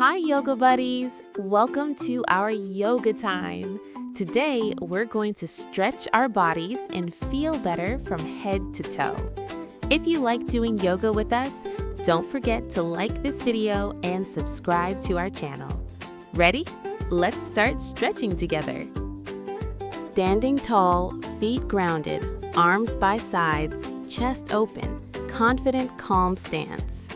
Hi, yoga buddies! Welcome to our yoga time. Today, we're going to stretch our bodies and feel better from head to toe. If you like doing yoga with us, don't forget to like this video and subscribe to our channel. Ready? Let's start stretching together. Standing tall, feet grounded, arms by sides, chest open, confident, calm stance.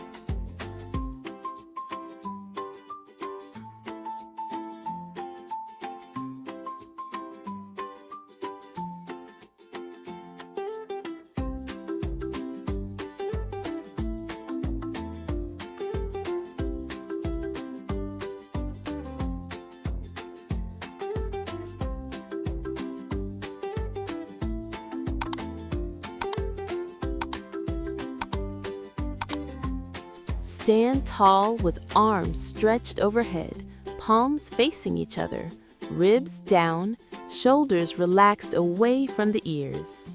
Stand tall with arms stretched overhead, palms facing each other, ribs down, shoulders relaxed away from the ears.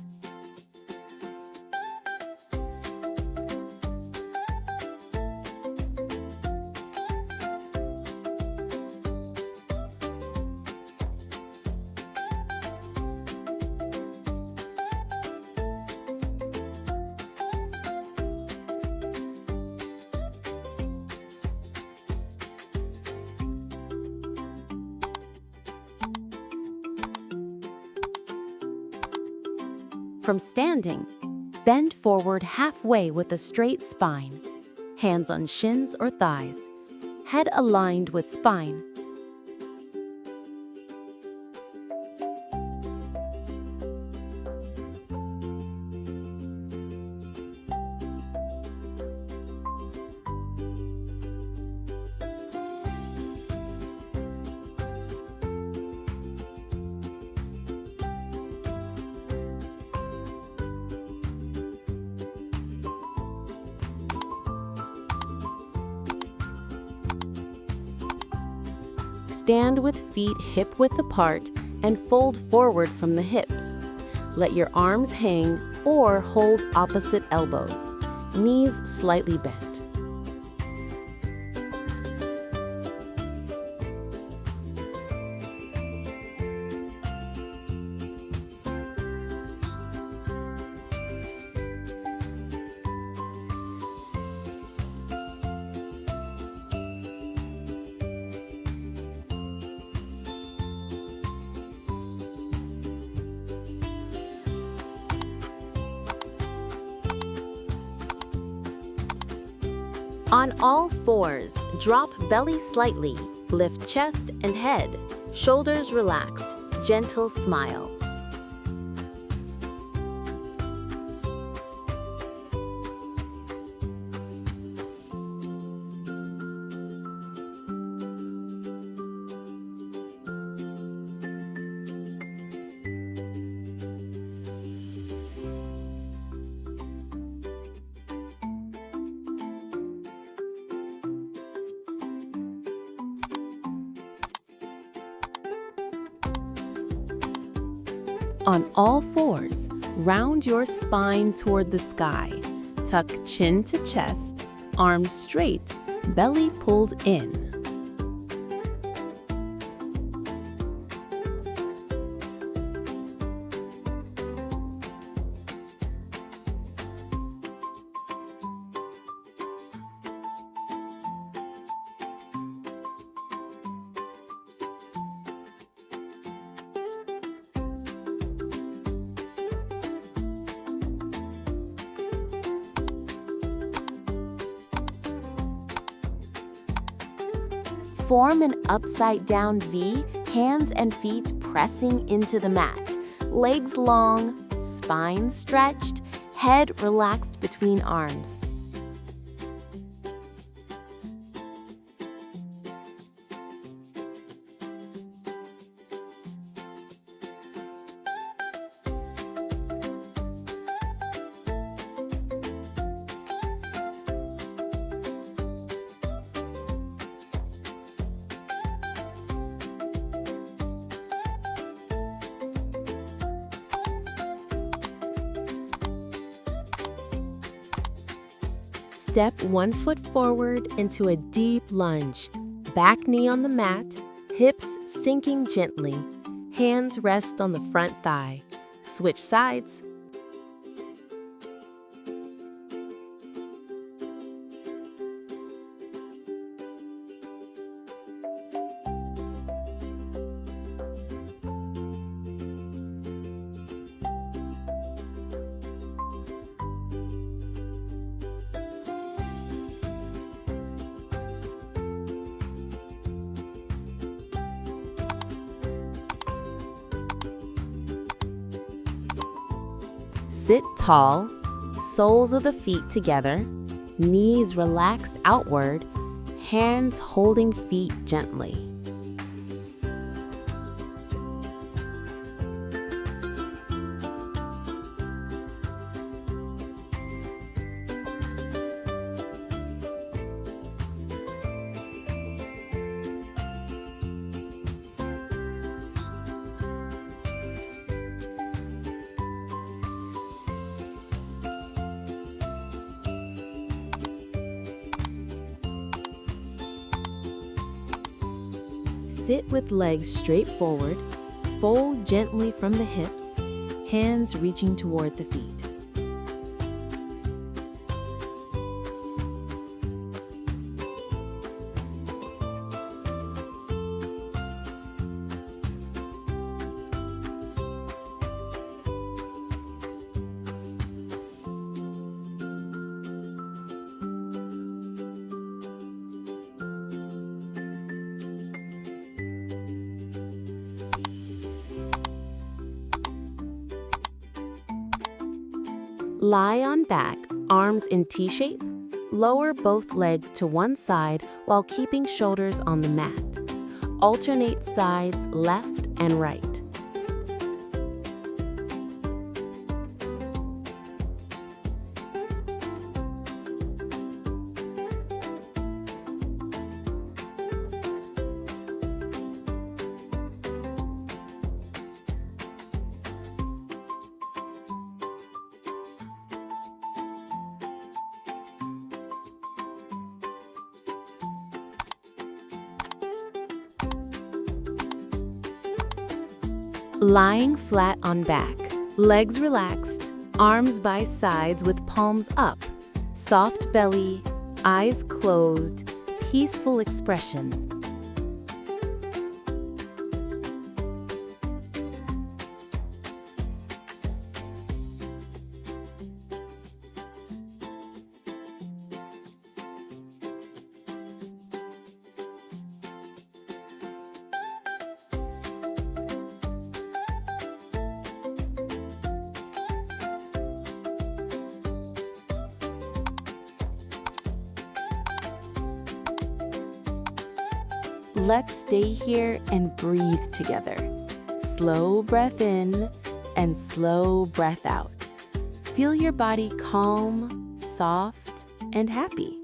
From standing, bend forward halfway with a straight spine, hands on shins or thighs, head aligned with spine. Stand with feet hip-width apart and fold forward from the hips. Let your arms hang or hold opposite elbows, knees slightly bent. On all fours, drop belly slightly, lift chest and head, shoulders relaxed, gentle smile. On all fours, round your spine toward the sky. Tuck chin to chest, arms straight, belly pulled in. Form an upside-down V, hands and feet pressing into the mat. Legs long, spine stretched, head relaxed between arms. Step 1 foot forward into a deep lunge. Back knee on the mat, hips sinking gently. Hands rest on the front thigh. Switch sides. Sit tall, soles of the feet together, knees relaxed outward, hands holding feet gently. Sit with legs straight forward, fold gently from the hips, hands reaching toward the feet. Lie on back, arms in T-shape. Lower both legs to one side while keeping shoulders on the mat. Alternate sides left and right. Lying flat on back, legs relaxed, arms by sides with palms up, soft belly, eyes closed, peaceful expression. Let's stay here and breathe together. Slow breath in and slow breath out. Feel your body calm, soft, and happy.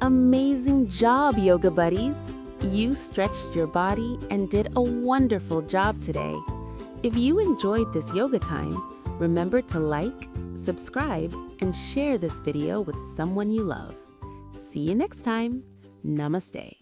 Amazing job, yoga buddies! You stretched your body and did a wonderful job today. If you enjoyed this yoga time, remember to like, subscribe, and share this video with someone you love. See you next time. Namaste.